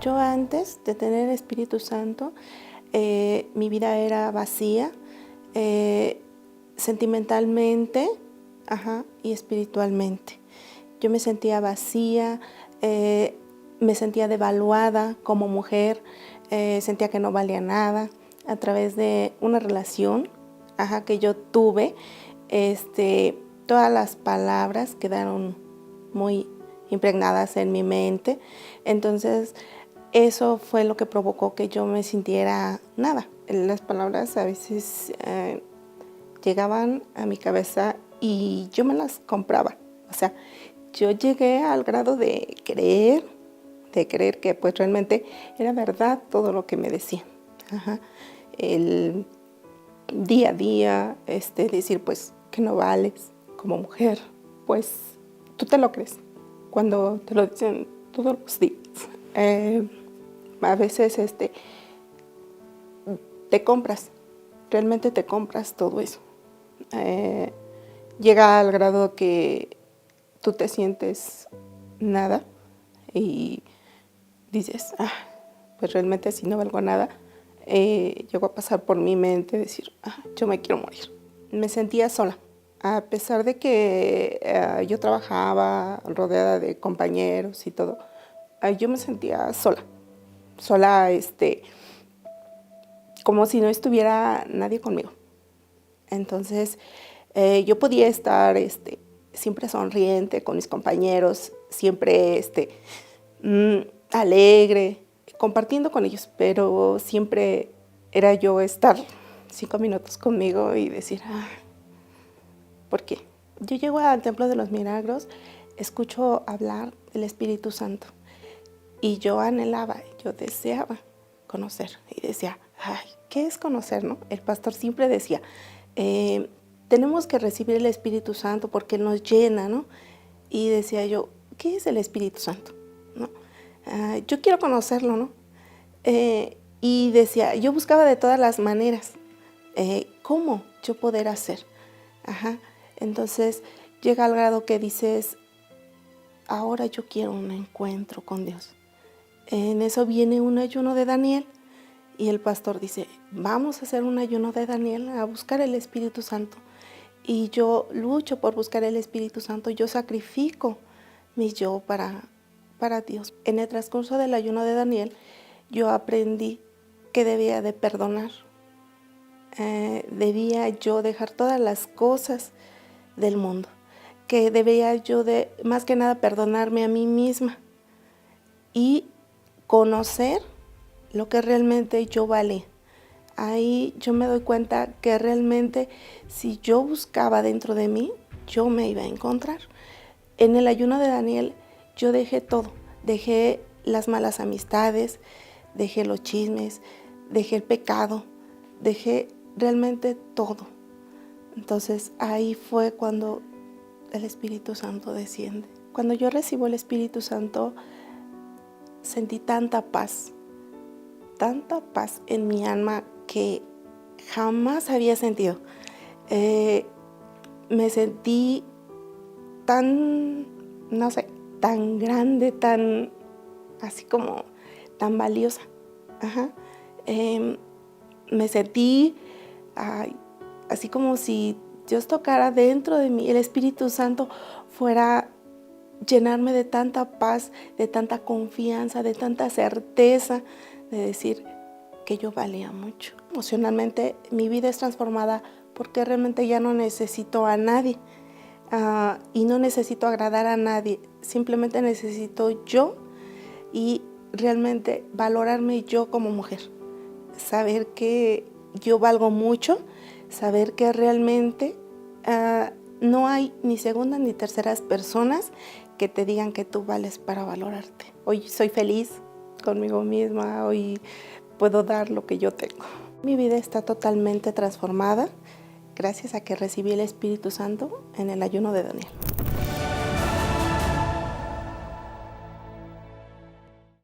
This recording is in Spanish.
Yo antes de tener el Espíritu Santo, mi vida era vacía, sentimentalmente, y espiritualmente. Yo me sentía vacía, me sentía devaluada como mujer, sentía que no valía nada. A través de una relación que yo tuve, todas las palabras quedaron muy impregnadas en mi mente. Entonces, eso fue lo que provocó que yo me sintiera nada. Las palabras a veces llegaban a mi cabeza y yo me las compraba. O sea, yo llegué al grado de creer que pues realmente era verdad todo lo que me decían. El día a día, decir pues que no vales como mujer, pues tú te lo crees cuando te lo dicen todos los días. A veces te compras, realmente te compras todo eso. Llega al grado que tú te sientes nada y dices, pues realmente si no valgo nada. Llegó a pasar por mi mente decir, yo me quiero morir. Me sentía sola, a pesar de que yo trabajaba rodeada de compañeros y todo, yo me sentía sola, como si no estuviera nadie conmigo. Entonces, yo podía estar siempre sonriente con mis compañeros, siempre alegre, compartiendo con ellos, pero siempre era yo estar 5 minutos conmigo y decir, ¿por qué? Yo llego al Templo de los Milagros, escucho hablar del Espíritu Santo y yo anhelaba, yo deseaba conocer y decía, ¿qué es conocer, no? El pastor siempre decía, tenemos que recibir el Espíritu Santo porque nos llena, ¿no? Y decía yo, ¿qué es el Espíritu Santo? ¿No? Yo quiero conocerlo, ¿no? Y decía, yo buscaba de todas las maneras, ¿cómo yo poder hacer? Entonces llega al grado que dices, ahora yo quiero un encuentro con Dios. En eso viene un ayuno de Daniel y el pastor dice, vamos a hacer un ayuno de Daniel a buscar el Espíritu Santo. Y yo lucho por buscar el Espíritu Santo, yo sacrifico mi yo para Dios. En el transcurso del ayuno de Daniel, yo aprendí que debía de perdonar. Debía yo dejar todas las cosas del mundo, que debía yo de, más que nada, perdonarme a mí misma y conocer lo que realmente yo valía. Ahí yo me doy cuenta que realmente si yo buscaba dentro de mí, yo me iba a encontrar. En el ayuno de Daniel yo dejé todo, dejé las malas amistades, dejé los chismes, dejé el pecado, dejé realmente todo. Entonces ahí fue cuando el Espíritu Santo desciende. Cuando yo recibo el Espíritu Santo, sentí tanta paz en mi alma que jamás había sentido. Me sentí tan, no sé, tan grande, tan, así como, tan valiosa. Me sentí así como si Dios tocara dentro de mí, el Espíritu Santo fuera llenarme de tanta paz, de tanta confianza, de tanta certeza, de decir que yo valía mucho. Emocionalmente mi vida es transformada porque realmente ya no necesito a nadie y no necesito agradar a nadie, simplemente necesito yo y realmente valorarme yo como mujer, saber que yo valgo mucho, saber que realmente no hay ni segundas ni terceras personas que te digan que tú vales para valorarte. Hoy soy feliz conmigo misma, hoy puedo dar lo que yo tengo. Mi vida está totalmente transformada gracias a que recibí el Espíritu Santo en el ayuno de Daniel.